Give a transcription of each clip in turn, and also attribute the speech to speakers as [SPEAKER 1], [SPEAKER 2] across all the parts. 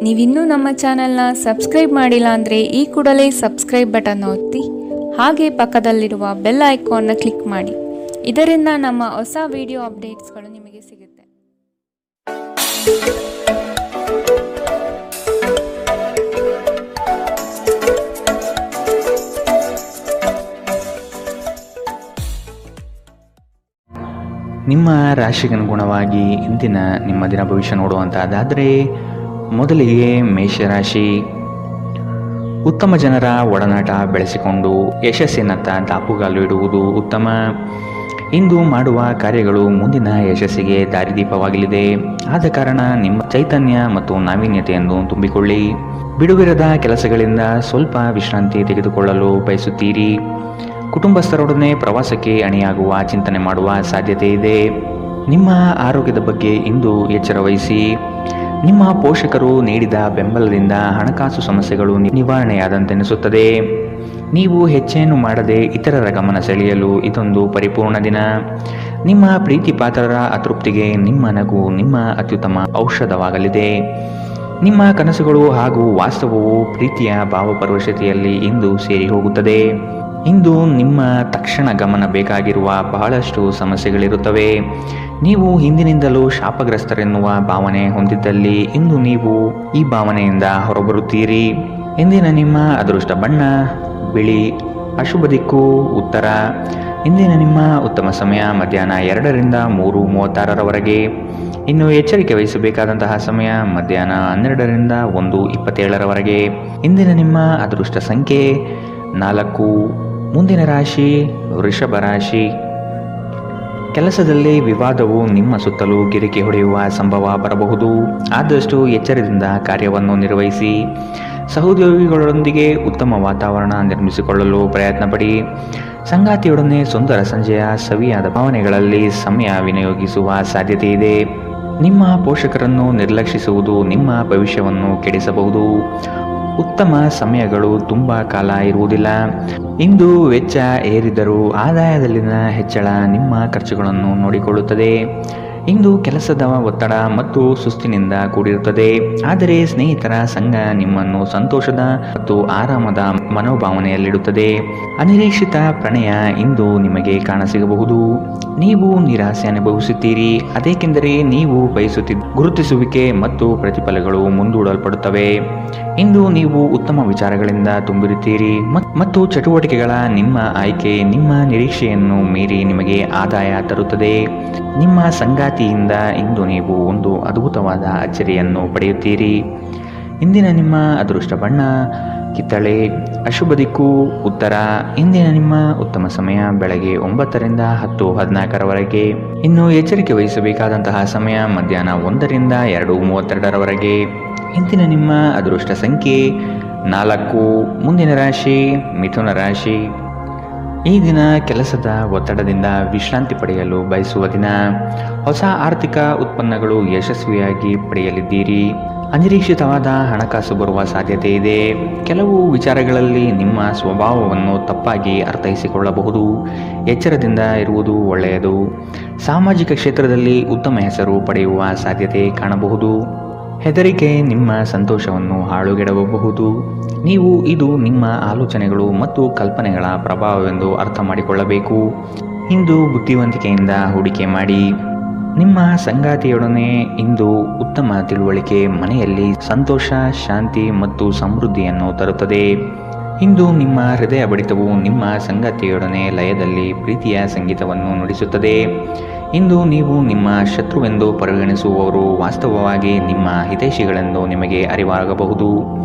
[SPEAKER 1] ನೀವಿನ್ನೂ ನಮ್ಮ ಚಾನೆಲ್ನ ಸಬ್ಸ್ಕ್ರೈಬ್ ಮಾಡಿಲ್ಲ ಅಂದರೆ ಈ ಕೂಡಲೇ ಸಬ್ಸ್ಕ್ರೈಬ್ ಬಟನ್ ಒತ್ತಿ ಹಾಗೆ ಪಕ್ಕದಲ್ಲಿರುವ ಬೆಲ್ ಐಕಾನ್ನ ಕ್ಲಿಕ್ ಮಾಡಿ. ಇದರಿಂದ ನಮ್ಮ ಹೊಸ ವಿಡಿಯೋ ಅಪ್ಡೇಟ್ಸ್ಗಳು ನಿಮಗೆ ಸಿಗುತ್ತೆ.
[SPEAKER 2] ನಿಮ್ಮ ರಾಶಿಗನುಗುಣವಾಗಿ ಇಂದಿನ ನಿಮ್ಮ ದಿನ ಭವಿಷ್ಯ ನೋಡುವಂತಹದ್ದಾದರೆ ಮೊದಲಿಗೆ ಮೇಷರಾಶಿ. ಉತ್ತಮ ಜನರ ಒಡನಾಟ ಬೆಳೆಸಿಕೊಂಡು ಯಶಸ್ಸಿನತ್ತ ದಾಪುಗಾಲು ಇಡುವುದು ಉತ್ತಮ. ಇಂದು ಮಾಡುವ ಕಾರ್ಯಗಳು ಮುಂದಿನ ಯಶಸ್ಸಿಗೆ ದಾರಿದೀಪವಾಗಲಿದೆ. ಆದ ಕಾರಣ ನಿಮ್ಮ ಚೈತನ್ಯ ಮತ್ತು ನಾವೀನ್ಯತೆಯನ್ನು ತುಂಬಿಕೊಳ್ಳಿ. ಬಿಡುವಿರದ ಕೆಲಸಗಳಿಂದ ಸ್ವಲ್ಪ ವಿಶ್ರಾಂತಿ ತೆಗೆದುಕೊಳ್ಳಲು ಬಯಸುತ್ತೀರಿ. ಕುಟುಂಬಸ್ಥರೊಡನೆ ಪ್ರವಾಸಕ್ಕೆ ಅಣಿಯಾಗುವ ಚಿಂತನೆ ಮಾಡುವ ಸಾಧ್ಯತೆ ಇದೆ. ನಿಮ್ಮ ಆರೋಗ್ಯದ ಬಗ್ಗೆ ಇಂದು ಎಚ್ಚರ ವಹಿಸಿ. ನಿಮ್ಮ ಪೋಷಕರು ನೀಡಿದ ಬೆಂಬಲದಿಂದ ಹಣಕಾಸು ಸಮಸ್ಯೆಗಳು ನಿವಾರಣೆಯಾದಂತೆನಿಸುತ್ತದೆ. ನೀವು ಹೆಚ್ಚೇನು ಮಾಡದೆ ಇತರರ ಗಮನ ಸೆಳೆಯಲು ಇದೊಂದು ಪರಿಪೂರ್ಣ ದಿನ. ನಿಮ್ಮ ಪ್ರೀತಿ ಪಾತ್ರರ ಅತೃಪ್ತಿಗೆ ನಿಮ್ಮ ನಗು ನಿಮ್ಮ ಅತ್ಯುತ್ತಮ ಔಷಧವಾಗಲಿದೆ. ನಿಮ್ಮ ಕನಸುಗಳು ಹಾಗೂ ವಾಸ್ತವವು ಪ್ರೀತಿಯ ಭಾವಪರವಶತೆಯಲ್ಲಿ ಇಂದು ಸೇರಿ ಹೋಗುತ್ತದೆ. ಇಂದು ನಿಮ್ಮ ತಕ್ಷಣ ಗಮನ ಬೇಕಾಗಿರುವ ಬಹಳಷ್ಟು ಸಮಸ್ಯೆಗಳಿರುತ್ತವೆ. ನೀವು ಹಿಂದಿನಿಂದಲೂ ಶಾಪಗ್ರಸ್ತರೆನ್ನುವ ಭಾವನೆ ಹೊಂದಿದ್ದಲ್ಲಿ ಇಂದು ನೀವು ಈ ಭಾವನೆಯಿಂದ ಹೊರಬರುತ್ತೀರಿ. ಇಂದಿನ ನಿಮ್ಮ ಅದೃಷ್ಟ ಬಣ್ಣ ಬಿಳಿ. ಅಶುಭ ದಿಕ್ಕು ಉತ್ತರ. ಇಂದಿನ ನಿಮ್ಮ ಉತ್ತಮ ಸಮಯ ಮಧ್ಯಾಹ್ನ 2ರಿಂದ 3:36ರವರೆಗೆ. ಇನ್ನು ಎಚ್ಚರಿಕೆ ವಹಿಸಬೇಕಾದಂತಹ ಸಮಯ ಮಧ್ಯಾಹ್ನ 12ರಿಂದ 1:27ರವರೆಗೆ. ಇಂದಿನ ನಿಮ್ಮ ಅದೃಷ್ಟ ಸಂಖ್ಯೆ 4. ಮುಂದಿನ ರಾಶಿ ವೃಷಭ ರಾಶಿ. ಕೆಲಸದಲ್ಲಿ ವಿವಾದವು ನಿಮ್ಮ ಸುತ್ತಲೂ ಗಿರಿಕಿ ಹೊಡೆಯುವ ಸಂಭವ ಬರಬಹುದು. ಆದಷ್ಟು ಎಚ್ಚರದಿಂದ ಕಾರ್ಯವನ್ನು ನಿರ್ವಹಿಸಿ. ಸಹೋದ್ಯೋಗಿಗಳೊಂದಿಗೆ ಉತ್ತಮ ವಾತಾವರಣ ನಿರ್ಮಿಸಿಕೊಳ್ಳಲು ಪ್ರಯತ್ನ ಪಡಿ. ಸಂಗಾತಿಯೊಡನೆ ಸುಂದರ ಸಂಜೆಯ ಸವಿಯಾದ ಭಾವನೆಗಳಲ್ಲಿ ಸಮಯ ವಿನಿಯೋಗಿಸುವ ಸಾಧ್ಯತೆ ಇದೆ. ನಿಮ್ಮ ಪೋಷಕರನ್ನು ನಿರ್ಲಕ್ಷಿಸುವುದು ನಿಮ್ಮ ಭವಿಷ್ಯವನ್ನು ಕೆಡಿಸಬಹುದು. ಉತ್ತಮ ಸಮಯಗಳು ತುಂಬ ಕಾಲ ಇರುವುದಿಲ್ಲ. ಇಂದು ವೆಚ್ಚ ಏರಿದರೂ ಆದಾಯದಲ್ಲಿನ ಹೆಚ್ಚಳ ನಿಮ್ಮ ಖರ್ಚುಗಳನ್ನು ನೋಡಿಕೊಳ್ಳುತ್ತದೆ. ಇಂದು ಕೆಲಸದ ಒತ್ತಡ ಮತ್ತು ಸುಸ್ತಿನಿಂದ ಕೂಡಿರುತ್ತದೆ. ಆದರೆ ಸ್ನೇಹಿತರ ಸಂಘ ನಿಮ್ಮನ್ನು ಸಂತೋಷದ ಮತ್ತು ಆರಾಮದ ಮನೋಭಾವನೆಯಲ್ಲಿಡುತ್ತದೆ. ಅನಿರೀಕ್ಷಿತ ಪ್ರಣಯ ಇಂದು ನಿಮಗೆ ಕಾಣಸಿಗಬಹುದು. ನೀವು ನಿರಾಸೆ ಅನುಭವಿಸುತ್ತೀರಿ. ಅದೇಕೆಂದರೆ ನೀವು ಬಯಸುತ್ತಿದ್ದ ಗುರುತಿಸುವಿಕೆ ಮತ್ತು ಪ್ರತಿಫಲಗಳು ಮುಂದೂಡಲ್ಪಡುತ್ತವೆ. ಇಂದು ನೀವು ಉತ್ತಮ ವಿಚಾರಗಳಿಂದ ತುಂಬಿರುತ್ತೀರಿ ಮತ್ತು ಚಟುವಟಿಕೆಗಳ ನಿಮ್ಮ ಆಯ್ಕೆ ನಿಮ್ಮ ನಿರೀಕ್ಷೆಯನ್ನು ಮೀರಿ ನಿಮಗೆ ಆದಾಯ ತರುತ್ತದೆ. ನಿಮ್ಮ ಸಂಗಾತಿಯಿಂದ ಇಂದು ನೀವು ಒಂದು ಅದ್ಭುತವಾದ ಅಚ್ಚರಿಯನ್ನು ಪಡೆಯುತ್ತೀರಿ. ಇಂದಿನ ನಿಮ್ಮ ಅದೃಷ್ಟ ಬಣ್ಣ ಕಿತ್ತಳೆ. ಅಶುಭ ದಿಕ್ಕು ಉತ್ತರ. ಇಂದಿನ ನಿಮ್ಮ ಉತ್ತಮ ಸಮಯ ಬೆಳಗ್ಗೆ 9ರಿಂದ 10:14ರವರೆಗೆ. ಇನ್ನು ಎಚ್ಚರಿಕೆ ವಹಿಸಬೇಕಾದಂತಹ ಸಮಯ ಮಧ್ಯಾಹ್ನ 1ರಿಂದ 2:32ರವರೆಗೆ. ಇಂದಿನ ನಿಮ್ಮ ಅದೃಷ್ಟ ಸಂಖ್ಯೆ 4. ಮುಂದಿನ ರಾಶಿ ಮಿಥುನ ರಾಶಿ. ಈ ದಿನ ಕೆಲಸದ ಒತ್ತಡದಿಂದ ವಿಶ್ರಾಂತಿ ಪಡೆಯಲು ಬಯಸುವ ದಿನ. ಹೊಸ ಆರ್ಥಿಕ ಉತ್ಪನ್ನಗಳು ಯಶಸ್ವಿಯಾಗಿ ಪಡೆಯಲಿದ್ದೀರಿ. ಅನಿರೀಕ್ಷಿತವಾದ ಹಣಕಾಸು ಬರುವ ಸಾಧ್ಯತೆ ಇದೆ. ಕೆಲವು ವಿಚಾರಗಳಲ್ಲಿ ನಿಮ್ಮ ಸ್ವಭಾವವನ್ನು ತಪ್ಪಾಗಿ ಅರ್ಥೈಸಿಕೊಳ್ಳಬಹುದು. ಎಚ್ಚರದಿಂದ ಇರುವುದು ಒಳ್ಳೆಯದು. ಸಾಮಾಜಿಕ ಕ್ಷೇತ್ರದಲ್ಲಿ ಉತ್ತಮ ಹೆಸರು ಪಡೆಯುವ ಸಾಧ್ಯತೆ ಕಾಣಬಹುದು. ಹೆದರಿಕೆ ನಿಮ್ಮ ಸಂತೋಷವನ್ನು ಹಾಳುಗೆಡಬಹುದು. ನೀವು ಇದು ನಿಮ್ಮ ಆಲೋಚನೆಗಳು ಮತ್ತು ಕಲ್ಪನೆಗಳ ಪ್ರಭಾವವೆಂದು ಅರ್ಥ ಮಾಡಿಕೊಳ್ಳಬೇಕು. ಇಂದು ಬುದ್ಧಿವಂತಿಕೆಯಿಂದ ಹೂಡಿಕೆ ಮಾಡಿ. ನಿಮ್ಮ ಸಂಗಾತಿಯೊಡನೆ ಇಂದು ಉತ್ತಮ ತಿಳುವಳಿಕೆ ಮನೆಯಲ್ಲಿ ಸಂತೋಷ ಶಾಂತಿ ಮತ್ತು ಸಮೃದ್ಧಿಯನ್ನು ತರುತ್ತದೆ. ಇಂದು ನಿಮ್ಮ ಹೃದಯ ಬಡಿತವು ನಿಮ್ಮ ಸಂಗಾತಿಯೊಡನೆ ಲಯದಲ್ಲಿ ಪ್ರೀತಿಯ ಸಂಗೀತವನ್ನು ನುಡಿಸುತ್ತದೆ. ಇಂದು ನೀವು ನಿಮ್ಮ ಶತ್ರುವೆಂದು ಪರಿಗಣಿಸುವವರು ವಾಸ್ತವವಾಗಿ ನಿಮ್ಮ ಹಿತೈಷಿಗಳೆಂದು ನಿಮಗೆ ಅರಿವಾಗಬಹುದು.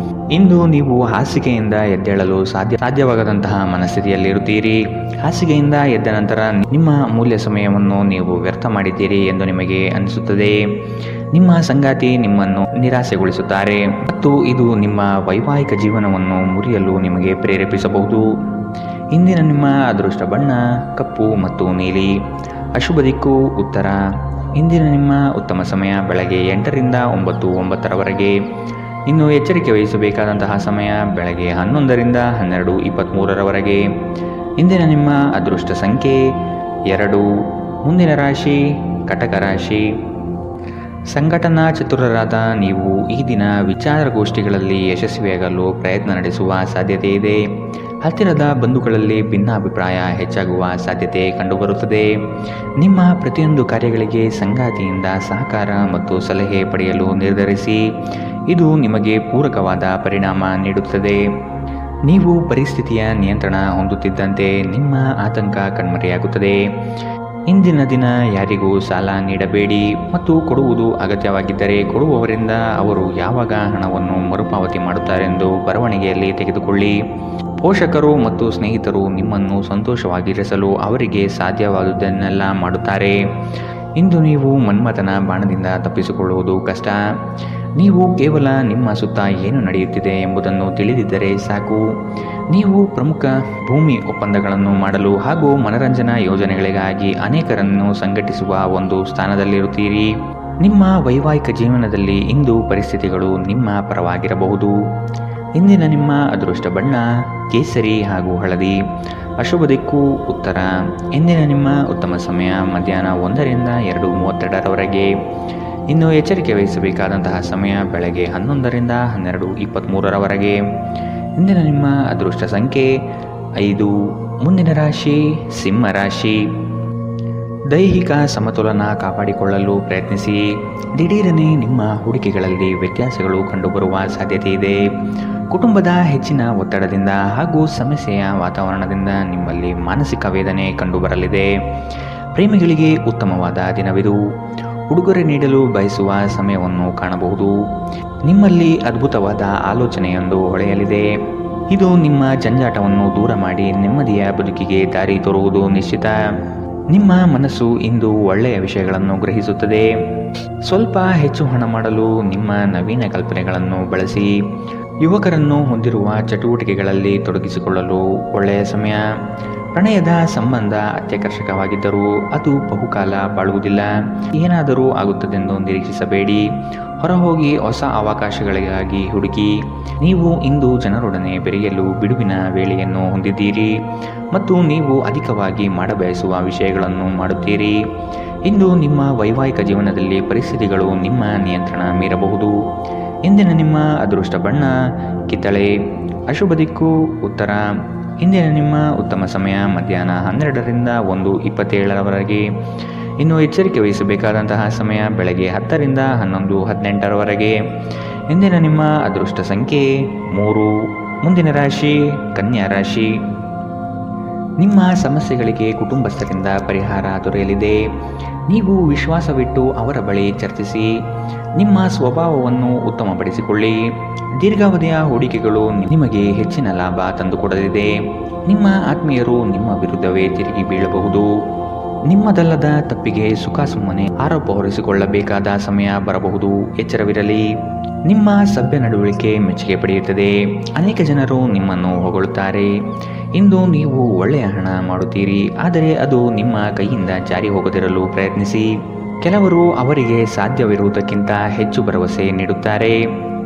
[SPEAKER 2] ಇಂದು ನೀವು ಹಾಸಿಗೆಯಿಂದ ಎದ್ದೇಳಲು ಸಾಧ್ಯವಾಗದಂತಹ ಮನಸ್ಥಿತಿಯಲ್ಲಿರುತ್ತೀರಿ. ಹಾಸಿಗೆಯಿಂದ ಎದ್ದ ನಂತರ ನಿಮ್ಮ ಅಮೂಲ್ಯ ಸಮಯವನ್ನು ನೀವು ವ್ಯರ್ಥ ಮಾಡಿದ್ದೀರಿ ಎಂದು ನಿಮಗೆ ಅನಿಸುತ್ತದೆ. ನಿಮ್ಮ ಸಂಗಾತಿ ನಿಮ್ಮನ್ನು ನಿರಾಸೆಗೊಳಿಸುತ್ತಾರೆ ಮತ್ತು ಇದು ನಿಮ್ಮ ವೈವಾಹಿಕ ಜೀವನವನ್ನು ಮುರಿಯಲು ನಿಮಗೆ ಪ್ರೇರೇಪಿಸಬಹುದು. ಇಂದಿನ ನಿಮ್ಮ ಅದೃಷ್ಟ ಬಣ್ಣ ಕಪ್ಪು ಮತ್ತು ನೀಲಿ. ಅಶುಭ ದಿಕ್ಕು ಉತ್ತರ. ಇಂದಿನ ನಿಮ್ಮ ಉತ್ತಮ ಸಮಯ ಬೆಳಗ್ಗೆ 8ರಿಂದ 9:09ರವರೆಗೆ. ಇನ್ನು ಎಚ್ಚರಿಕೆ ವಹಿಸಬೇಕಾದಂತಹ ಸಮಯ ಬೆಳಗ್ಗೆ 11ರಿಂದ 12:23ರವರೆಗೆ. ಇಂದಿನ ನಿಮ್ಮ ಅದೃಷ್ಟ ಸಂಖ್ಯೆ 2. ಮುಂದಿನ ರಾಶಿ ಕಟಕ ರಾಶಿ. ಸಂಘಟನಾ ಚತುರರಾದ ನೀವು ಈ ದಿನ ವಿಚಾರಗೋಷ್ಠಿಗಳಲ್ಲಿ ಯಶಸ್ವಿಯಾಗಲು ಪ್ರಯತ್ನ ನಡೆಸುವ ಸಾಧ್ಯತೆ ಇದೆ. ಹತ್ತಿರದ ಬಂಧುಗಳಲ್ಲಿ ಭಿನ್ನಾಭಿಪ್ರಾಯ ಹೆಚ್ಚಾಗುವ ಸಾಧ್ಯತೆ ಕಂಡುಬರುತ್ತದೆ. ನಿಮ್ಮ ಪ್ರತಿಯೊಂದು ಕಾರ್ಯಗಳಿಗೆ ಸಂಗಾತಿಯಿಂದ ಸಹಕಾರ ಮತ್ತು ಸಲಹೆ ಪಡೆಯಲು ನಿರ್ಧರಿಸಿ. ಇದು ನಿಮಗೆ ಪೂರಕವಾದ ಪರಿಣಾಮ ನೀಡುತ್ತದೆ. ನೀವು ಪರಿಸ್ಥಿತಿಯ ನಿಯಂತ್ರಣ ಹೊಂದುತ್ತಿದ್ದಂತೆ ನಿಮ್ಮ ಆತಂಕ ಕಣ್ಮರೆಯಾಗುತ್ತದೆ. ಇಂದಿನ ದಿನ ಯಾರಿಗೂ ಸಾಲ ನೀಡಬೇಡಿ ಮತ್ತು ಕೊಡುವುದು ಅಗತ್ಯವಾಗಿದ್ದರೆ ಕೊಡುವವರಿಂದ ಅವರು ಯಾವಾಗ ಹಣವನ್ನು ಮರುಪಾವತಿ ಮಾಡುತ್ತಾರೆಂದು ಬರವಣಿಗೆಯಲ್ಲಿ ತೆಗೆದುಕೊಳ್ಳಿ. ಪೋಷಕರು ಮತ್ತು ಸ್ನೇಹಿತರು ನಿಮ್ಮನ್ನು ಸಂತೋಷವಾಗಿರಿಸಲು ಅವರಿಗೆ ಸಾಧ್ಯವಾದುದನ್ನೆಲ್ಲ ಮಾಡುತ್ತಾರೆ. ಇಂದು ನೀವು ಮನ್ಮಥನ ಬಾಣದಿಂದ ತಪ್ಪಿಸಿಕೊಳ್ಳುವುದು ಕಷ್ಟ. ನೀವು ಕೇವಲ ನಿಮ್ಮ ಸುತ್ತ ಏನು ನಡೆಯುತ್ತಿದೆ ಎಂಬುದನ್ನು ತಿಳಿದಿದ್ದರೆ ಸಾಕು. ನೀವು ಪ್ರಮುಖ ಭೂಮಿ ಒಪ್ಪಂದಗಳನ್ನು ಮಾಡಲು ಹಾಗೂ ಮನರಂಜನಾ ಯೋಜನೆಗಳಿಗಾಗಿ ಅನೇಕರನ್ನು ಸಂಘಟಿಸುವ ಒಂದು ಸ್ಥಾನದಲ್ಲಿರುತ್ತೀರಿ. ನಿಮ್ಮ ವೈವಾಹಿಕ ಜೀವನದಲ್ಲಿ ಇಂದು ಪರಿಸ್ಥಿತಿಗಳು ನಿಮ್ಮ ಪರವಾಗಿರಬಹುದು. ಇಂದಿನ ನಿಮ್ಮ ಅದೃಷ್ಟ ಬಣ್ಣ ಕೇಸರಿ ಹಾಗೂ ಹಳದಿ. ಅಶುಭ ದಿಕ್ಕು ಉತ್ತರ. ಇಂದಿನ ನಿಮ್ಮ ಉತ್ತಮ ಸಮಯ ಮಧ್ಯಾಹ್ನ 1 ರಿಂದ 2:32ರವರೆಗೆ. ಇನ್ನು ಎಚ್ಚರಿಕೆ ವಹಿಸಬೇಕಾದಂತಹ ಸಮಯ ಬೆಳಗ್ಗೆ 11 ರಿಂದ 12:23ರವರೆಗೆ. ಇಂದಿನ ನಿಮ್ಮ ಅದೃಷ್ಟ ಸಂಖ್ಯೆ 5. ಮುಂದಿನ ರಾಶಿ ಸಿಂಹ ರಾಶಿ. ದೈಹಿಕ ಸಮತೋಲನ ಕಾಪಾಡಿಕೊಳ್ಳಲು ಪ್ರಯತ್ನಿಸಿ. ದಿಢೀರನೆ ನಿಮ್ಮ ಹೂಡಿಕೆಗಳಲ್ಲಿ ವ್ಯತ್ಯಾಸಗಳು ಕಂಡುಬರುವ ಸಾಧ್ಯತೆ ಇದೆ. ಕುಟುಂಬದ ಹೆಚ್ಚಿನ ಒತ್ತಡದಿಂದ ಹಾಗೂ ಸಮಸ್ಯೆಯ ವಾತಾವರಣದಿಂದ ನಿಮ್ಮಲ್ಲಿ ಮಾನಸಿಕ ವೇದನೆ ಕಂಡುಬರಲಿದೆ. ಪ್ರೇಮಿಗಳಿಗೆ ಉತ್ತಮವಾದ ದಿನವಿದು. ಉಡುಗೊರೆ ನೀಡಲು ಬಯಸುವ ಸಮಯವನ್ನು ಕಾಣಬಹುದು. ನಿಮ್ಮಲ್ಲಿ ಅದ್ಭುತವಾದ ಆಲೋಚನೆಯೊಂದು ಹೊಳೆಯಲಿದೆ. ಇದು ನಿಮ್ಮ ಜಂಜಾಟವನ್ನು ದೂರ ಮಾಡಿ ನೆಮ್ಮದಿಯ ಬದುಕಿಗೆ ದಾರಿ ತೋರುವುದು ನಿಶ್ಚಿತ. ನಿಮ್ಮ ಮನಸ್ಸು ಇಂದು ಒಳ್ಳೆಯ ವಿಷಯಗಳನ್ನು ಗ್ರಹಿಸುತ್ತದೆ. ಸ್ವಲ್ಪ ಹೆಚ್ಚು ಹಣ ಮಾಡಲು ನಿಮ್ಮ ನವೀನ ಕಲ್ಪನೆಗಳನ್ನು ಬಳಸಿ. ಯುವಕರನ್ನು ಹೊಂದಿರುವ ಚಟುವಟಿಕೆಗಳಲ್ಲಿ ತೊಡಗಿಸಿಕೊಳ್ಳಲು ಒಳ್ಳೆಯ ಸಮಯ. ಪ್ರಣಯದ ಸಂಬಂಧ ಅತ್ಯಾಕರ್ಷಕವಾಗಿದ್ದರೂ ಅದು ಬಹುಕಾಲ ಬಾಳುವುದಿಲ್ಲ. ಏನಾದರೂ ಆಗುತ್ತದೆಂದು ನಿರೀಕ್ಷಿಸಬೇಡಿ. ಹೊರಹೋಗಿ ಹೊಸ ಅವಕಾಶಗಳಿಗಾಗಿ ಹುಡುಕಿ. ನೀವು ಇಂದು ಜನರೊಡನೆ ಬೆರೆಯಲು ಬಿಡುವಿನ ವೇಳೆಯನ್ನು ಹೊಂದಿದ್ದೀರಿ ಮತ್ತು ನೀವು ಅಧಿಕವಾಗಿ ಮಾಡಬಯಸುವ ವಿಷಯಗಳನ್ನು ಮಾಡುತ್ತೀರಿ. ಇಂದು ನಿಮ್ಮ ವೈವಾಹಿಕ ಜೀವನದಲ್ಲಿ ಪರಿಸ್ಥಿತಿಗಳು ನಿಮ್ಮ ನಿಯಂತ್ರಣ ಮೀರಬಹುದು. ಇಂದಿನ ನಿಮ್ಮ ಅದೃಷ್ಟ ಬಣ್ಣ ಕಿತ್ತಳೆ. ಅಶುಭ ದಿಕ್ಕು ಉತ್ತರ. ಇಂದಿನ ನಿಮ್ಮ ಉತ್ತಮ ಸಮಯ ಮಧ್ಯಾಹ್ನ 12 ರಿಂದ 1:27ರವರೆಗೆ. ಇನ್ನು ಎಚ್ಚರಿಕೆ ವಹಿಸಬೇಕಾದಂತಹ ಸಮಯ ಬೆಳಗ್ಗೆ 10 ರಿಂದ 11:18ರವರೆಗೆ. ಇಂದಿನ ನಿಮ್ಮ ಅದೃಷ್ಟ ಸಂಖ್ಯೆ 3. ಮುಂದಿನ ರಾಶಿ ಕನ್ಯಾ ರಾಶಿ. ನಿಮ್ಮ ಸಮಸ್ಯೆಗಳಿಗೆ ಕುಟುಂಬಸ್ಥರಿಂದ ಪರಿಹಾರ ದೊರೆಯಲಿದೆ. ನೀವು ವಿಶ್ವಾಸವಿಟ್ಟು ಅವರ ಬಳಿ ಚರ್ಚಿಸಿ. ನಿಮ್ಮ ಸ್ವಭಾವವನ್ನು ಉತ್ತಮಪಡಿಸಿಕೊಳ್ಳಿ. ದೀರ್ಘಾವಧಿಯ ಹೂಡಿಕೆಗಳು ನಿಮಗೆ ಹೆಚ್ಚಿನ ಲಾಭ ತಂದುಕೊಡಲಿದೆ. ನಿಮ್ಮ ಆತ್ಮೀಯರು ನಿಮ್ಮ ವಿರುದ್ಧವೇ ತಿರುಗಿ ಬೀಳಬಹುದು. ನಿಮ್ಮದಲ್ಲದ ತಪ್ಪಿಗೆ ಸುಮ್ಮನೆ ಆರೋಪ ಹೊರಿಸಿಕೊಳ್ಳಬೇಕಾದ ಸಮಯ ಬರಬಹುದು. ಎಚ್ಚರವಿರಲಿ. ನಿಮ್ಮ ಸಭ್ಯ ನಡವಳಿಕೆ ಮೆಚ್ಚುಗೆ ಪಡೆಯುತ್ತದೆ. ಅನೇಕ ಜನರು ನಿಮ್ಮನ್ನು ಹೊಗಳುತ್ತಾರೆ. ಇಂದು ನೀವು ಒಳ್ಳೆಯ ಹಣ ಮಾಡುತ್ತೀರಿ, ಆದರೆ ಅದು ನಿಮ್ಮ ಕೈಯಿಂದ ಜಾರಿ ಹೋಗದಿರಲು ಪ್ರಯತ್ನಿಸಿ. ಕೆಲವರು ಅವರಿಗೆ ಸಾಧ್ಯವಿರುವುದಕ್ಕಿಂತ ಹೆಚ್ಚು ಭರವಸೆ ನೀಡುತ್ತಾರೆ.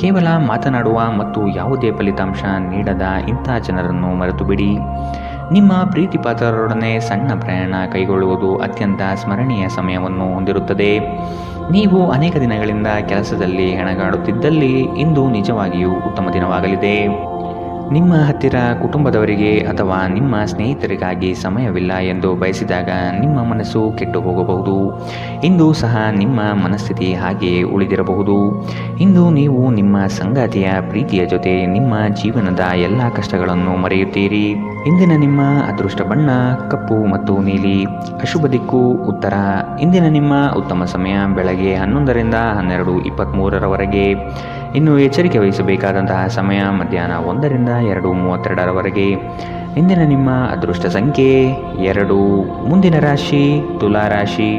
[SPEAKER 2] ಕೇವಲ ಮಾತನಾಡುವ ಮತ್ತು ಯಾವುದೇ ಫಲಿತಾಂಶ ನೀಡದ ಇಂಥ ಜನರನ್ನು ಮರೆತು ಬಿಡಿ. ನಿಮ್ಮ ಪ್ರೀತಿಪಾತ್ರರೊಡನೆ ಸಣ್ಣ ಪ್ರಯಾಣ ಕೈಗೊಳ್ಳುವುದು ಅತ್ಯಂತ ಸ್ಮರಣೀಯ ಸಮಯವನ್ನು ಹೊಂದಿರುತ್ತದೆ. ನೀವು ಅನೇಕ ದಿನಗಳಿಂದ ಕೆಲಸದಲ್ಲಿ ಹೆಣಗಾಡುತ್ತಿದ್ದಲ್ಲಿ ಇಂದು ನಿಜವಾಗಿಯೂ ಉತ್ತಮ ದಿನವಾಗಲಿದೆ. ನಿಮ್ಮ ಹತ್ತಿರ ಕುಟುಂಬದವರಿಗೆ ಅಥವಾ ನಿಮ್ಮ ಸ್ನೇಹಿತರಿಗಾಗಿ ಸಮಯವಿಲ್ಲ ಎಂದು ಬಯಸಿದಾಗ ನಿಮ್ಮ ಮನಸ್ಸು ಕೆಟ್ಟು ಹೋಗಬಹುದು. ಇಂದು ಸಹ ನಿಮ್ಮ ಮನಸ್ಥಿತಿ ಹಾಗೆಯೇ ಉಳಿದಿರಬಹುದು. ಇಂದು ನೀವು ನಿಮ್ಮ ಸಂಗಾತಿಯ ಪ್ರೀತಿಯ ಜೊತೆ ನಿಮ್ಮ ಜೀವನದ ಎಲ್ಲ ಕಷ್ಟಗಳನ್ನು ಮರೆಯುತ್ತೀರಿ. ಇಂದಿನ ನಿಮ್ಮ ಅದೃಷ್ಟ ಬಣ್ಣ ಕಪ್ಪು ಮತ್ತು ನೀಲಿ. ಅಶುಭ ದಿಕ್ಕು ಉತ್ತರ. ಇಂದಿನ ನಿಮ್ಮ ಉತ್ತಮ ಸಮಯ ಬೆಳಗ್ಗೆ 11 ರಿಂದ 12:23ರವರೆಗೆ. ಇನ್ನು ಎಚ್ಚರಿಕೆ ವಹಿಸಬೇಕಾದಂತಹ ಸಮಯ ಮಧ್ಯಾಹ್ನ 1 ರಿಂದ 2:32ರವರೆಗೆ. ಇಂದಿನ ನಿಮ್ಮ ಅದೃಷ್ಟ ಸಂಖ್ಯೆ 2. ಮುಂದಿನ ರಾಶಿ ತುಲಾ ರಾಶಿ.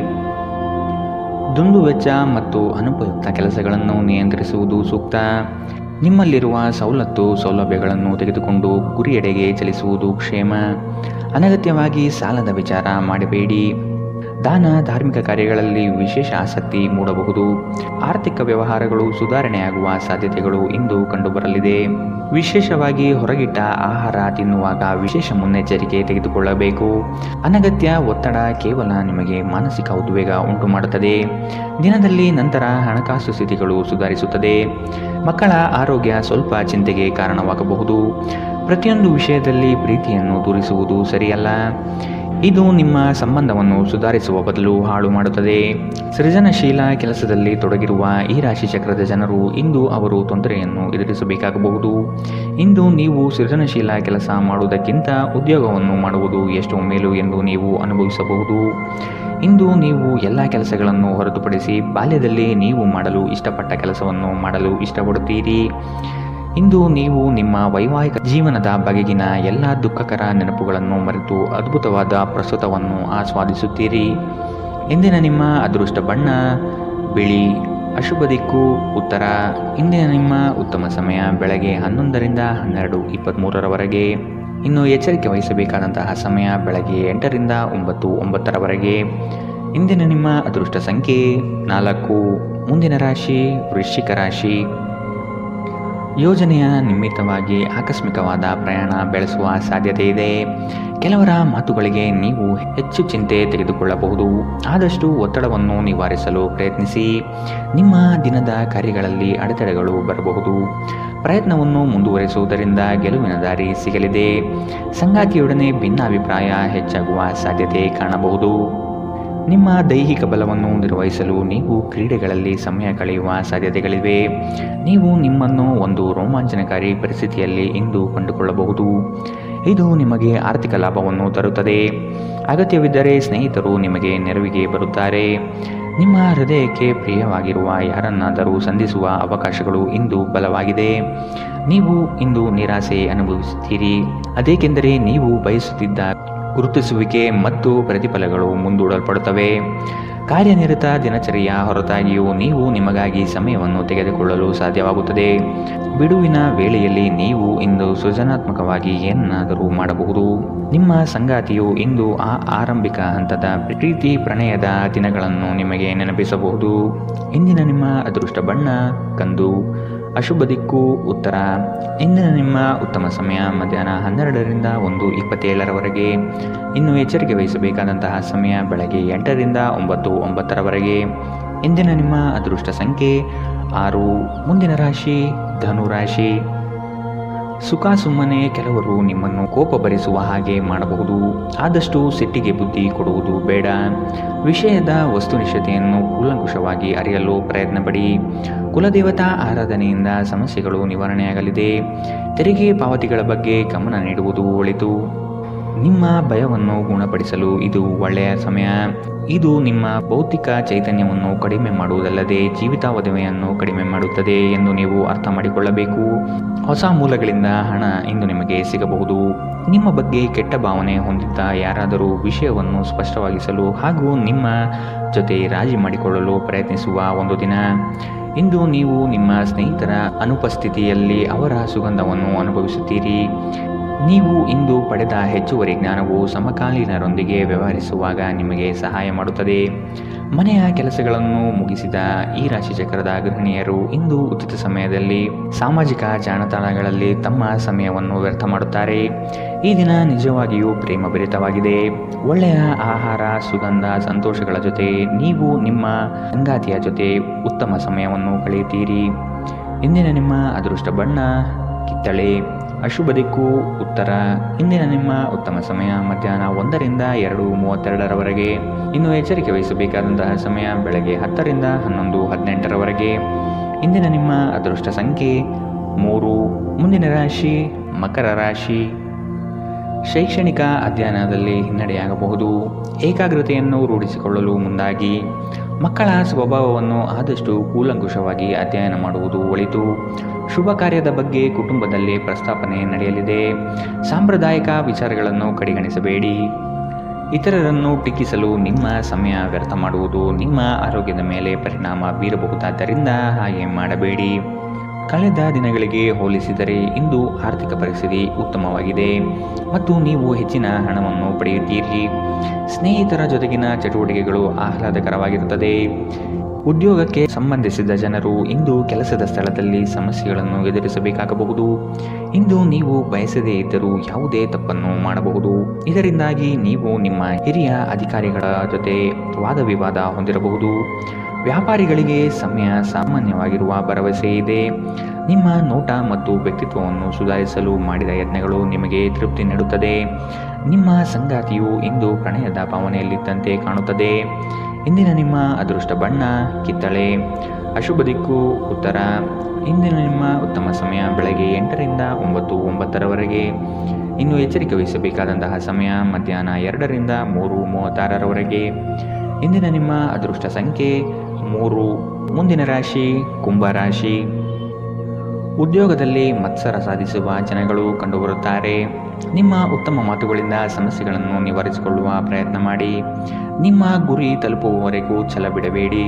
[SPEAKER 2] ದುಂದು ವೆಚ್ಚ ಮತ್ತು ಅನುಪಯುಕ್ತ ಕೆಲಸಗಳನ್ನು ನಿಯಂತ್ರಿಸುವುದು ಸೂಕ್ತ. ನಿಮ್ಮಲ್ಲಿರುವ ಸೌಲಭ್ಯಗಳನ್ನು ತೆಗೆದುಕೊಂಡು ಗುರಿಯೆಡೆಗೆ ಚಲಿಸುವುದು ಕ್ಷೇಮ. ಅನಗತ್ಯವಾಗಿ ಸಾಲದ ವಿಚಾರ ಮಾಡಬೇಡಿ. ದಾನ ಧಾರ್ಮಿಕ ಕಾರ್ಯಗಳಲ್ಲಿ ವಿಶೇಷ ಆಸಕ್ತಿ ಮೂಡಬಹುದು. ಆರ್ಥಿಕ ವ್ಯವಹಾರಗಳು ಸುಧಾರಣೆಯಾಗುವ ಸಾಧ್ಯತೆಗಳು ಇಂದು ಕಂಡುಬರಲಿದೆ. ವಿಶೇಷವಾಗಿ ಹೊರಗಿಟ್ಟ ಆಹಾರ ತಿನ್ನುವಾಗ ವಿಶೇಷ ಮುನ್ನೆಚ್ಚರಿಕೆ ತೆಗೆದುಕೊಳ್ಳಬೇಕು. ಅನಗತ್ಯ ಒತ್ತಡ ಕೇವಲ ನಿಮಗೆ ಮಾನಸಿಕ ಉದ್ವೇಗ ಉಂಟು ಮಾಡುತ್ತದೆ. ದಿನದಲ್ಲಿ ನಂತರ ಹಣಕಾಸು ಸ್ಥಿತಿಗಳು ಸುಧಾರಿಸುತ್ತದೆ. ಮಕ್ಕಳ ಆರೋಗ್ಯ ಸ್ವಲ್ಪ ಚಿಂತೆಗೆ ಕಾರಣವಾಗಬಹುದು. ಪ್ರತಿಯೊಂದು ವಿಷಯದಲ್ಲಿ ಪ್ರೀತಿಯನ್ನು ತೋರಿಸುವುದು ಸರಿಯಲ್ಲ. ಇದು ನಿಮ್ಮ ಸಂಬಂಧವನ್ನು ಸುಧಾರಿಸುವ ಬದಲು ಹಾಳು ಮಾಡುತ್ತದೆ. ಸೃಜನಶೀಲ ಕೆಲಸದಲ್ಲಿ ತೊಡಗಿರುವ ಈ ರಾಶಿ ಚಕ್ರದ ಜನರು ಇಂದು ಅವರು ತೊಂದರೆಯನ್ನು ಎದುರಿಸಬೇಕಾಗಬಹುದು. ಇಂದು ನೀವು ಸೃಜನಶೀಲ ಕೆಲಸ ಮಾಡುವುದಕ್ಕಿಂತ ಉದ್ಯೋಗವನ್ನು ಮಾಡುವುದು ಎಷ್ಟು ಮೇಲು ಎಂದು ನೀವು ಅನುಭವಿಸಬಹುದು. ಇಂದು ನೀವು ಎಲ್ಲ ಕೆಲಸಗಳನ್ನು ಹೊರತುಪಡಿಸಿ ಬಾಲ್ಯದಲ್ಲಿ ನೀವು ಮಾಡಲು ಇಷ್ಟಪಟ್ಟ ಕೆಲಸವನ್ನು ಮಾಡಲು ಇಷ್ಟಪಡುತ್ತೀರಿ. ಇಂದು ನೀವು ನಿಮ್ಮ ವೈವಾಹಿಕ ಜೀವನದ ಬಗೆಗಿನ ಎಲ್ಲ ದುಃಖಕರ ನೆನಪುಗಳನ್ನು ಮರೆತು ಅದ್ಭುತವಾದ ಪ್ರಸ್ತುತವನ್ನು ಆಸ್ವಾದಿಸುತ್ತೀರಿ. ಇಂದಿನ ನಿಮ್ಮ ಅದೃಷ್ಟ ಬಣ್ಣ ಬಿಳಿ. ಅಶುಭ ದಿಕ್ಕು ಉತ್ತರ. ಇಂದಿನ ನಿಮ್ಮ ಉತ್ತಮ ಸಮಯ ಬೆಳಗ್ಗೆ 11ರಿಂದ 12:23 ಇನ್ನು ಎಚ್ಚರಿಕೆ ವಹಿಸಬೇಕಾದಂತಹ ಸಮಯ ಬೆಳಗ್ಗೆ 8ರಿಂದ 9:09 ಇಂದಿನ ನಿಮ್ಮ ಅದೃಷ್ಟ ಸಂಖ್ಯೆ 4. ಮುಂದಿನ ರಾಶಿ ವೃಶ್ಚಿಕ ರಾಶಿ. ಯೋಜನೆಯ ನಿಮಿತ್ತವಾಗಿ ಆಕಸ್ಮಿಕವಾದ ಪ್ರಯಾಣ ಬೆಳೆಸುವ ಸಾಧ್ಯತೆ ಇದೆ. ಕೆಲವರ ಮಾತುಗಳಿಗೆ ನೀವು ಹೆಚ್ಚು ಚಿಂತೆ ತೆಗೆದುಕೊಳ್ಳಬಹುದು. ಆದಷ್ಟು ಒತ್ತಡವನ್ನು ನಿವಾರಿಸಲು ಪ್ರಯತ್ನಿಸಿ. ನಿಮ್ಮ ದಿನದ ಕಾರ್ಯಗಳಲ್ಲಿ ಅಡೆತಡೆಗಳು ಬರಬಹುದು. ಪ್ರಯತ್ನವನ್ನು ಮುಂದುವರಿಸುವುದರಿಂದ ಗೆಲುವಿನ ದಾರಿ ಸಿಗಲಿದೆ. ಸಂಗಾತಿಯೊಡನೆ ಭಿನ್ನಾಭಿಪ್ರಾಯ ಹೆಚ್ಚಾಗುವ ಸಾಧ್ಯತೆ ಕಾಣಬಹುದು. ನಿಮ್ಮ ದೈಹಿಕ ಬಲವನ್ನು ನಿರ್ವಹಿಸಲು ನೀವು ಕ್ರೀಡೆಗಳಲ್ಲಿ ಸಮಯ ಕಳೆಯುವ ಸಾಧ್ಯತೆಗಳಿವೆ. ನೀವು ನಿಮ್ಮನ್ನು ಒಂದು ರೋಮಾಂಚನಕಾರಿ ಪರಿಸ್ಥಿತಿಯಲ್ಲಿ ಇಂದು ಕಂಡುಕೊಳ್ಳಬಹುದು. ಇದು ನಿಮಗೆ ಆರ್ಥಿಕ ಲಾಭವನ್ನು ತರುತ್ತದೆ. ಅಗತ್ಯವಿದ್ದರೆ ಸ್ನೇಹಿತರು ನಿಮಗೆ ನೆರವಿಗೆ ಬರುತ್ತಾರೆ. ನಿಮ್ಮ ಹೃದಯಕ್ಕೆ ಪ್ರಿಯವಾಗಿರುವ ಯಾರನ್ನಾದರೂ ಸಂಧಿಸುವ ಅವಕಾಶಗಳು ಇಂದು ಬಲವಾಗಿದೆ. ನೀವು ಇಂದು ನಿರಾಸೆ ಅನುಭವಿಸುತ್ತೀರಿ. ಅದೇಕೆಂದರೆ ನೀವು ಬಯಸುತ್ತಿದ್ದ ಗುರುತಿಸುವಿಕೆ ಮತ್ತು ಪ್ರತಿಫಲಗಳು ಮುಂದೂಡಲ್ಪಡುತ್ತವೆ. ಕಾರ್ಯನಿರತ ದಿನಚರಿಯ ಹೊರತಾಗಿಯೂ ನೀವು ನಿಮಗಾಗಿ ಸಮಯವನ್ನು ತೆಗೆದುಕೊಳ್ಳಲು ಸಾಧ್ಯವಾಗುತ್ತದೆ. ಬಿಡುವಿನ ವೇಳೆಯಲ್ಲಿ ನೀವು ಇಂದು ಸೃಜನಾತ್ಮಕವಾಗಿ ಏನನ್ನಾದರೂ ಮಾಡಬಹುದು. ನಿಮ್ಮ ಸಂಗಾತಿಯು ಇಂದು ಆ ಆರಂಭಿಕ ಹಂತದ ಪ್ರೀತಿ ಪ್ರಣಯದ ದಿನಗಳನ್ನು ನಿಮಗೆ ನೆನಪಿಸಬಹುದು. ಇಂದಿನ ನಿಮ್ಮ ಅದೃಷ್ಟ ಬಣ್ಣ ಕಂದು. ಅಶುಭ ದಿಕ್ಕು ಉತ್ತರ. ಇಂದಿನ ನಿಮ್ಮ ಉತ್ತಮ ಸಮಯ ಮಧ್ಯಾಹ್ನ 12ರಿಂದ 1:27 ಇನ್ನು ಎಚ್ಚರಿಕೆ ವಹಿಸಬೇಕಾದಂತಹ ಸಮಯ ಬೆಳಗ್ಗೆ 8ರಿಂದ 9:09 ಇಂದಿನ ನಿಮ್ಮ ಅದೃಷ್ಟ ಸಂಖ್ಯೆ 6. ಮುಂದಿನ ರಾಶಿ ಧನು ರಾಶಿ. ಸುಖ ಸುಮ್ಮನೆ ಕೆಲವರು ನಿಮ್ಮನ್ನು ಕೋಪ ಭರಿಸುವ ಹಾಗೆ ಮಾಡಬಹುದು. ಆದಷ್ಟು ಸಿಟ್ಟಿಗೆ ಬುದ್ಧಿ ಕೊಡುವುದು ಬೇಡ. ವಿಷಯದ ವಸ್ತುನಿಷ್ಠತೆಯನ್ನು ಕೂಲಂಕುಷವಾಗಿ ಅರಿಯಲು ಪ್ರಯತ್ನಪಡಿ. ಕುಲದೇವತಾ ಆರಾಧನೆಯಿಂದ ಸಮಸ್ಯೆಗಳು ನಿವಾರಣೆಯಾಗಲಿದೆ. ತೆರಿಗೆ ಪಾವತಿಗಳ ಬಗ್ಗೆ ಗಮನ ನೀಡುವುದು ಒಳಿತು. ನಿಮ್ಮ ಭಯವನ್ನು ಗುಣಪಡಿಸಲು ಇದು ಒಳ್ಳೆಯ ಸಮಯ. ಇದು ನಿಮ್ಮ ಭೌತಿಕ ಚೈತನ್ಯವನ್ನು ಕಡಿಮೆ ಮಾಡುವುದಲ್ಲದೆ ಜೀವಿತಾವಧಿಯನ್ನು ಕಡಿಮೆ ಮಾಡುತ್ತದೆ ಎಂದು ನೀವು ಅರ್ಥ ಮಾಡಿಕೊಳ್ಳಬೇಕು. ಹೊಸ ಮೂಲಗಳಿಂದ ಹಣ ಇಂದು ನಿಮಗೆ ಸಿಗಬಹುದು. ನಿಮ್ಮ ಬಗ್ಗೆ ಕೆಟ್ಟ ಭಾವನೆ ಹೊಂದಿದ್ದ ಯಾರಾದರೂ ವಿಷಯವನ್ನು ಸ್ಪಷ್ಟವಾಗಿಸಲು ಹಾಗೂ ನಿಮ್ಮ ಜೊತೆ ರಾಜಿ ಮಾಡಿಕೊಳ್ಳಲು ಪ್ರಯತ್ನಿಸುವ ಒಂದು ದಿನ. ಇಂದು ನೀವು ನಿಮ್ಮ ಸ್ನೇಹಿತರ ಅನುಪಸ್ಥಿತಿಯಲ್ಲಿ ಅವರ ಸುಗಂಧವನ್ನು ಅನುಭವಿಸುತ್ತೀರಿ. ನೀವು ಇಂದು ಪಡೆದ ಹೆಚ್ಚುವರಿ ಜ್ಞಾನವು ಸಮಕಾಲೀನರೊಂದಿಗೆ ವ್ಯವಹರಿಸುವಾಗ ನಿಮಗೆ ಸಹಾಯ ಮಾಡುತ್ತದೆ. ಮನೆಯ ಕೆಲಸಗಳನ್ನು ಮುಗಿಸಿದ ಈ ರಾಶಿಚಕ್ರದ ಗೃಹಿಣಿಯರು ಇಂದು ಉಚಿತ ಸಮಯದಲ್ಲಿ ಸಾಮಾಜಿಕ ಜಾಲತಾಣಗಳಲ್ಲಿ ತಮ್ಮ ಸಮಯವನ್ನು ವ್ಯರ್ಥ ಮಾಡುತ್ತಾರೆ. ಈ ದಿನ ನಿಜವಾಗಿಯೂ ಪ್ರೇಮಭರಿತವಾಗಿದೆ. ಒಳ್ಳೆಯ ಆಹಾರ, ಸುಗಂಧ, ಸಂತೋಷಗಳ ಜೊತೆ ನೀವು ನಿಮ್ಮ ಸಂಗಾತಿಯ ಜೊತೆ ಉತ್ತಮ ಸಮಯವನ್ನು ಕಳೆಯುತ್ತೀರಿ. ಇಂದಿನ ನಿಮ್ಮ ಅದೃಷ್ಟ ಬಣ್ಣ ಕಿತ್ತಳೆ. ಅಶುಭ ದಿಕ್ಕು ಉತ್ತರ. ಇಂದಿನ ನಿಮ್ಮ ಉತ್ತಮ ಸಮಯ ಮಧ್ಯಾಹ್ನ 1ರಿಂದ 2:32 ಇನ್ನು ಎಚ್ಚರಿಕೆ ವಹಿಸಬೇಕಾದಂತಹ ಸಮಯ ಬೆಳಗ್ಗೆ 10ರಿಂದ 11:18 ಇಂದಿನ ನಿಮ್ಮ ಅದೃಷ್ಟ ಸಂಖ್ಯೆ 3. ಮುಂದಿನ ರಾಶಿ ಮಕರ ರಾಶಿ. ಶೈಕ್ಷಣಿಕ ಅಧ್ಯಯನದಲ್ಲಿ ಹಿನ್ನಡೆಯಾಗಬಹುದು. ಏಕಾಗ್ರತೆಯನ್ನು ರೂಢಿಸಿಕೊಳ್ಳಲು ಮುಂದಾಗಿ. ಮಕ್ಕಳ ಸ್ವಭಾವವನ್ನು ಆದಷ್ಟು ಕೂಲಂಕುಷವಾಗಿ ಅಧ್ಯಯನ ಮಾಡುವುದು ಒಳಿತು. ಶುಭ ಕಾರ್ಯದ ಬಗ್ಗೆ ಕುಟುಂಬದಲ್ಲಿ ಪ್ರಸ್ತಾಪನೆ ನಡೆಯಲಿದೆ. ಸಾಂಪ್ರದಾಯಿಕ ವಿಚಾರಗಳನ್ನು ಕಡೆಗಣಿಸಬೇಡಿ. ಇತರರನ್ನು ಟೀಕಿಸಲು ನಿಮ್ಮ ಸಮಯ ವ್ಯರ್ಥ ಮಾಡುವುದು ನಿಮ್ಮ ಆರೋಗ್ಯದ ಮೇಲೆ ಪರಿಣಾಮ ಬೀರಬಹುದಾದ್ದರಿಂದ ಹಾಗೆ ಮಾಡಬೇಡಿ. ಕಳೆದ ದಿನಗಳಿಗೆ ಹೋಲಿಸಿದರೆ ಇಂದು ಆರ್ಥಿಕ ಪರಿಸ್ಥಿತಿ ಉತ್ತಮವಾಗಿದೆ ಮತ್ತು ನೀವು ಹೆಚ್ಚಿನ ಹಣವನ್ನು ಪಡೆಯುತ್ತೀರಿ. ಸ್ನೇಹಿತರ ಜೊತೆಗಿನ ಚಟುವಟಿಕೆಗಳು ಆಹ್ಲಾದಕರವಾಗಿರುತ್ತದೆ. ಉದ್ಯೋಗಕ್ಕೆ ಸಂಬಂಧಿಸಿದ ಜನರು ಇಂದು ಕೆಲಸದ ಸ್ಥಳದಲ್ಲಿ ಸಮಸ್ಯೆಗಳನ್ನು ಎದುರಿಸಬೇಕಾಗಬಹುದು. ಇಂದು ನೀವು ಬಯಸದೇ ಇದ್ದರೂ ಯಾವುದೇ ತಪ್ಪನ್ನು ಮಾಡಬಹುದು. ಇದರಿಂದಾಗಿ ನೀವು ನಿಮ್ಮ ಹಿರಿಯ ಅಧಿಕಾರಿಗಳ ಜೊತೆ ವಾದ ವಿವಾದ ಹೊಂದಿರಬಹುದು. ವ್ಯಾಪಾರಿಗಳಿಗೆ ಸಮಯ ಸಾಮಾನ್ಯವಾಗಿರುವ ಭರವಸೆ ಇದೆ. ನಿಮ್ಮ ನೋಟ ಮತ್ತು ವ್ಯಕ್ತಿತ್ವವನ್ನು ಸುಧಾರಿಸಲು ಮಾಡಿದ ಯತ್ನಗಳು ನಿಮಗೆ ತೃಪ್ತಿ ನೀಡುತ್ತದೆ. ನಿಮ್ಮ ಸಂಗಾತಿಯು ಇಂದು ಪ್ರಣಯದ ಭಾವನೆಯಲ್ಲಿದ್ದಂತೆ ಕಾಣುತ್ತದೆ. ಇಂದಿನ ನಿಮ್ಮ ಅದೃಷ್ಟ ಬಣ್ಣ ಕಿತ್ತಳೆ. ಅಶುಭ ದಿಕ್ಕು ಉತ್ತರ. ಇಂದಿನ ನಿಮ್ಮ ಉತ್ತಮ ಸಮಯ ಬೆಳಗ್ಗೆ 8 ರಿಂದ 9:09 ಇನ್ನು ಎಚ್ಚರಿಕೆ ವಹಿಸಬೇಕಾದಂತಹ ಸಮಯ ಮಧ್ಯಾಹ್ನ 2 ರಿಂದ 3:36 ಇಂದಿನ ನಿಮ್ಮ ಅದೃಷ್ಟ ಸಂಖ್ಯೆ 3. ಮುಂದಿನ ರಾಶಿ ಕುಂಭರಾಶಿ. ಉದ್ಯೋಗದಲ್ಲಿ ಮತ್ಸರ ಸಾಧಿಸುವ ಜನಗಳು ಕಂಡುಬರುತ್ತಾರೆ. ನಿಮ್ಮ ಉತ್ತಮ ಮಾತುಗಳಿಂದ ಸಮಸ್ಯೆಗಳನ್ನು ನಿವಾರಿಸಿಕೊಳ್ಳುವ ಪ್ರಯತ್ನ ಮಾಡಿ. ನಿಮ್ಮ ಗುರಿ ತಲುಪುವವರೆಗೂ ಛಲ ಬಿಡಬೇಡಿ.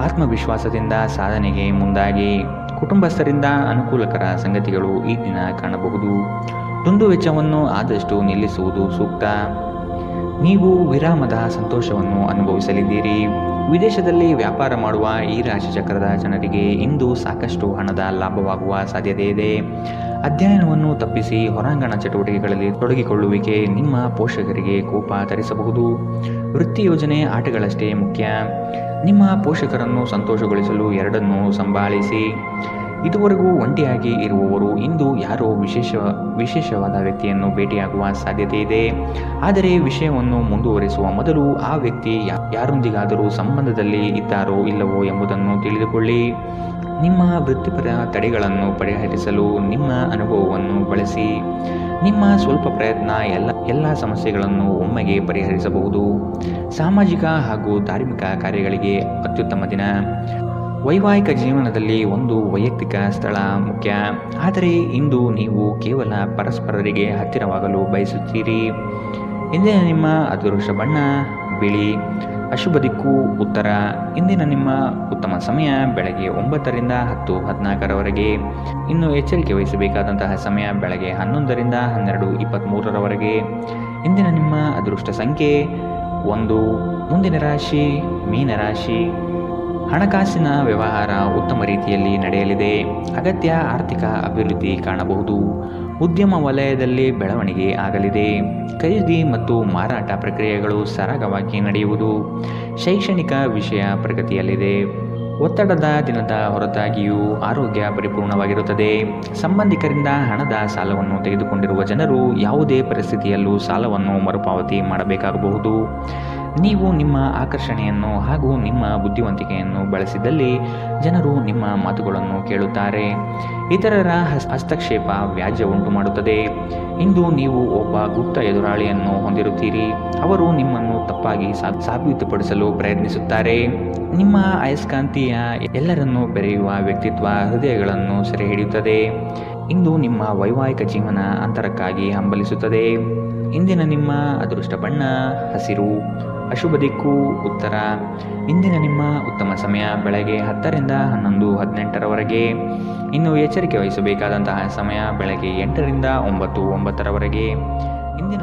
[SPEAKER 2] ಆತ್ಮವಿಶ್ವಾಸದಿಂದ ಸಾಧನೆಗೆ ಮುಂದಾಗಿ. ಕುಟುಂಬಸ್ಥರಿಂದ ಅನುಕೂಲಕರ ಸಂಗತಿಗಳು ಈ ದಿನ ಕಾಣಬಹುದು. ದುಂದು ವೆಚ್ಚವನ್ನು ಆದಷ್ಟು ನಿಲ್ಲಿಸುವುದು ಸೂಕ್ತ. ನೀವು ವಿರಾಮದ ಸಂತೋಷವನ್ನು ಅನುಭವಿಸಲಿದ್ದೀರಿ. ವಿದೇಶದಲ್ಲಿ ವ್ಯಾಪಾರ ಮಾಡುವ ಈ ರಾಶಿ ಚಕ್ರದ ಜನರಿಗೆ ಇಂದು ಸಾಕಷ್ಟು ಹಣದ ಲಾಭವಾಗುವ ಸಾಧ್ಯತೆ ಇದೆ. ಅಧ್ಯಯನವನ್ನು ತಪ್ಪಿಸಿ ಹೊರಾಂಗಣ ಚಟುವಟಿಕೆಗಳಲ್ಲಿ ತೊಡಗಿಕೊಳ್ಳುವಿಕೆ ನಿಮ್ಮ ಪೋಷಕರಿಗೆ ಕೋಪ ತರಿಸಬಹುದು. ವೃತ್ತಿ ಯೋಜನೆ ಆಟಗಳಷ್ಟೇ ಮುಖ್ಯ. ನಿಮ್ಮ ಪೋಷಕರನ್ನು ಸಂತೋಷಗೊಳಿಸಲು ಎರಡನ್ನೂ ಸಂಭಾಳಿಸಿ. ಇದುವರೆಗೂ ಒಂಟಿಯಾಗಿ ಇರುವವರು ಇಂದು ಯಾರೋ ವಿಶೇಷವಾದ ವ್ಯಕ್ತಿಯನ್ನು ಭೇಟಿಯಾಗುವ ಸಾಧ್ಯತೆ ಇದೆ. ಆದರೆ ವಿಷಯವನ್ನು ಮುಂದುವರಿಸುವ ಮೊದಲು ಆ ವ್ಯಕ್ತಿ ಯಾರೊಂದಿಗಾದರೂ ಸಂಬಂಧದಲ್ಲಿ ಇದ್ದಾರೋ ಇಲ್ಲವೋ ಎಂಬುದನ್ನು ತಿಳಿದುಕೊಳ್ಳಿ. ನಿಮ್ಮ ವೃತ್ತಿಪರ ತಡೆಗಳನ್ನು ಪರಿಹರಿಸಲು ನಿಮ್ಮ ಅನುಭವವನ್ನು ಬಳಸಿ. ನಿಮ್ಮ ಸ್ವಲ್ಪ ಪ್ರಯತ್ನ ಎಲ್ಲ ಸಮಸ್ಯೆಗಳನ್ನು ಒಮ್ಮೆಗೆ ಪರಿಹರಿಸಬಹುದು. ಸಾಮಾಜಿಕ ಹಾಗೂ ಧಾರ್ಮಿಕ ಕಾರ್ಯಗಳಿಗೆ ಅತ್ಯುತ್ತಮ ದಿನ. ವೈವಾಹಿಕ ಜೀವನದಲ್ಲಿ ಒಂದು ವೈಯಕ್ತಿಕ ಸ್ಥಳ ಮುಖ್ಯ. ಆದರೆ ಇಂದು ನೀವು ಕೇವಲ ಪರಸ್ಪರರಿಗೆ ಹತ್ತಿರವಾಗಲು ಬಯಸುತ್ತೀರಿ. ಇಂದಿನ ನಿಮ್ಮ ಅದೃಷ್ಟ ಬಣ್ಣ ಬಿಳಿ. ಅಶುಭ ದಿಕ್ಕು ಉತ್ತರ. ಇಂದಿನ ನಿಮ್ಮ ಉತ್ತಮ ಸಮಯ ಬೆಳಗ್ಗೆ 9 ರಿಂದ 10:14 ಇನ್ನು ಎಚ್ಚರಿಕೆ ವಹಿಸಬೇಕಾದಂತಹ ಸಮಯ ಬೆಳಗ್ಗೆ 11 ರಿಂದ 12:23 ಇಂದಿನ ನಿಮ್ಮ ಅದೃಷ್ಟ ಸಂಖ್ಯೆ 1. ಮುಂದಿನ ರಾಶಿ ಮೀನರಾಶಿ. ಹಣಕಾಸಿನ ವ್ಯವಹಾರ ಉತ್ತಮ ರೀತಿಯಲ್ಲಿ ನಡೆಯಲಿದೆ. ಅಗತ್ಯ ಆರ್ಥಿಕ ಅಭಿವೃದ್ಧಿ ಕಾಣಬಹುದು. ಉದ್ಯಮ ವಲಯದಲ್ಲಿ ಬೆಳವಣಿಗೆ ಆಗಲಿದೆ. ಖರೀದಿ ಮತ್ತು ಮಾರಾಟ ಪ್ರಕ್ರಿಯೆಗಳು ಸರಾಗವಾಗಿ ನಡೆಯುವುದು. ಶೈಕ್ಷಣಿಕ ವಿಷಯ ಪ್ರಗತಿಯಲ್ಲಿದೆ. ಒತ್ತಡದ ದಿನದ ಹೊರತಾಗಿಯೂ ಆರೋಗ್ಯ ಪರಿಪೂರ್ಣವಾಗಿರುತ್ತದೆ. ಸಂಬಂಧಿಕರಿಂದ ಹಣದ ಸಾಲವನ್ನು ತೆಗೆದುಕೊಂಡಿರುವ ಜನರು ಯಾವುದೇ ಪರಿಸ್ಥಿತಿಯಲ್ಲೂ ಸಾಲವನ್ನು ಮರುಪಾವತಿ ಮಾಡಬೇಕಾಗಬಹುದು. ನೀವು ನಿಮ್ಮ ಆಕರ್ಷಣೆಯನ್ನು ಹಾಗೂ ನಿಮ್ಮ ಬುದ್ಧಿವಂತಿಕೆಯನ್ನು ಬಳಸಿದಲ್ಲಿ ಜನರು ನಿಮ್ಮ ಮಾತುಗಳನ್ನು ಕೇಳುತ್ತಾರೆ. ಇತರರ ಹಸ್ತಕ್ಷೇಪ ವ್ಯಾಜ್ಯ ಉಂಟು ಮಾಡುತ್ತದೆ. ಇಂದು ನೀವು ಒಬ್ಬ ಗುಪ್ತ ಎದುರಾಳಿಯನ್ನು ಹೊಂದಿರುತ್ತೀರಿ. ಅವರು ನಿಮ್ಮನ್ನು ತಪ್ಪಾಗಿ ಸಾಬೀತುಪಡಿಸಲು ಪ್ರಯತ್ನಿಸುತ್ತಾರೆ. ನಿಮ್ಮ ಅಯಸ್ಕಾಂತೀಯ ಎಲ್ಲರನ್ನೂ ಬೆರೆಯುವ ವ್ಯಕ್ತಿತ್ವ ಹೃದಯಗಳನ್ನು ಸೆರೆ ಹಿಡಿಯುತ್ತದೆ. ಇಂದು ನಿಮ್ಮ ವೈವಾಹಿಕ ಜೀವನ ಅಂತರಕ್ಕಾಗಿ ಹಂಬಲಿಸುತ್ತದೆ. ಇಂದಿನ ನಿಮ್ಮ ಅದೃಷ್ಟ ಬಣ್ಣ ಹಸಿರು. ಅಶುಭ ದಿಕ್ಕು ಉತ್ತರ. ಇಂದಿನ ನಿಮ್ಮ ಉತ್ತಮ ಸಮಯ ಬೆಳಗ್ಗೆ 10 ರಿಂದ 11:18 ಇನ್ನು ಎಚ್ಚರಿಕೆ ವಹಿಸಬೇಕಾದಂತಹ ಸಮಯ ಬೆಳಗ್ಗೆ 8 ರಿಂದ 9:09 ಇಂದಿನ